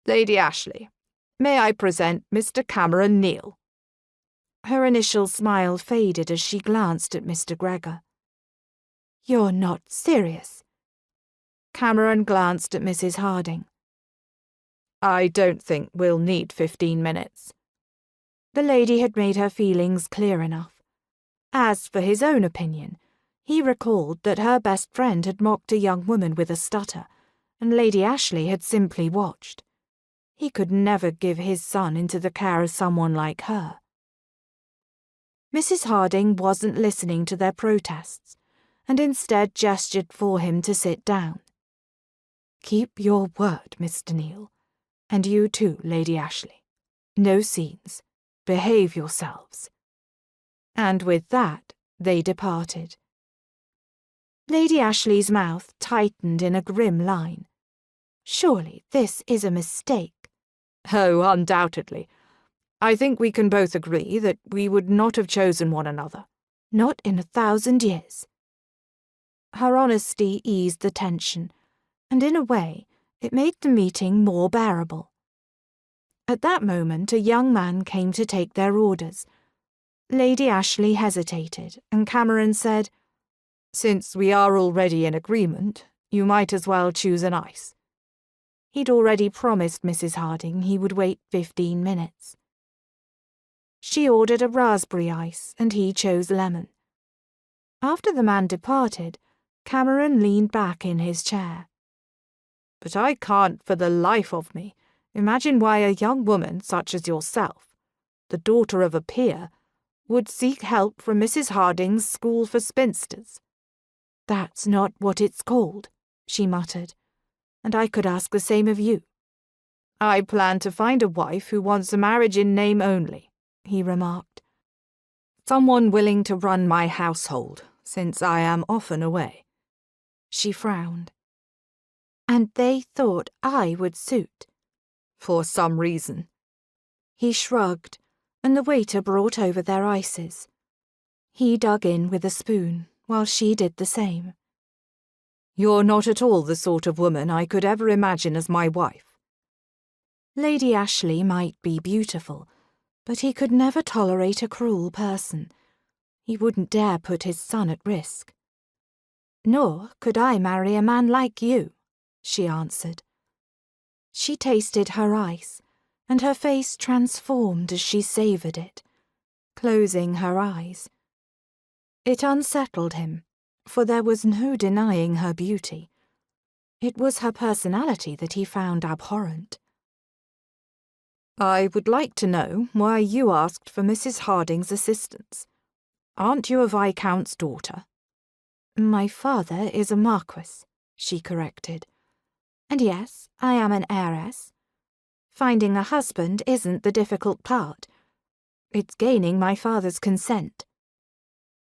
Lady Ashleigh, may I present Mr. Cameron Neil?" Her initial smile faded as she glanced at Mr. Gregor. "You're not serious?" Cameron glanced at Mrs. Harding. "I don't think we'll need 15 minutes. The lady had made her feelings clear enough. As for his own opinion, he recalled that her best friend had mocked a young woman with a stutter, and Lady Ashleigh had simply watched. He could never give his son into the care of someone like her. Mrs. Harding wasn't listening to their protests, and instead gestured for him to sit down. "Keep your word, Mr. Neil, and you too, Lady Ashleigh. No scenes. Behave yourselves." And with that, they departed. Lady Ashleigh's mouth tightened in a grim line. Surely this is a mistake. "Oh, undoubtedly. I think we can both agree that we would not have chosen one another. Not in 1,000 years. Her honesty eased the tension, and in a way, it made the meeting more bearable. At that moment, a young man came to take their orders. Lady Ashleigh hesitated, and Cameron said, "Since we are already in agreement, you might as well choose an ice." He'd already promised Mrs. Harding he would wait 15 minutes. She ordered a raspberry ice, and he chose lemon. After the man departed, Cameron leaned back in his chair. "But I can't for the life of me imagine why a young woman such as yourself, the daughter of a peer, would seek help from Mrs. Harding's school for spinsters." "That's not what it's called," she muttered, "and I could ask the same of you." "I plan to find a wife who wants a marriage in name only," he remarked. "Someone willing to run my household, since I am often away." She frowned. "And they thought I would suit." "For some reason." He shrugged, and the waiter brought over their ices. He dug in with a spoon, while she did the same. "You're not at all the sort of woman I could ever imagine as my wife." Lady Ashleigh might be beautiful, but he could never tolerate a cruel person. He wouldn't dare put his son at risk. "Nor could I marry a man like you," she answered. She tasted her ice, and her face transformed as she savoured it, closing her eyes. It unsettled him, for there was no denying her beauty. It was her personality that he found abhorrent. "I would like to know why you asked for Mrs. Harding's assistance. Aren't you a viscount's daughter?" "My father is a marquis," she corrected. "And yes, I am an heiress. Finding a husband isn't the difficult part. It's gaining my father's consent."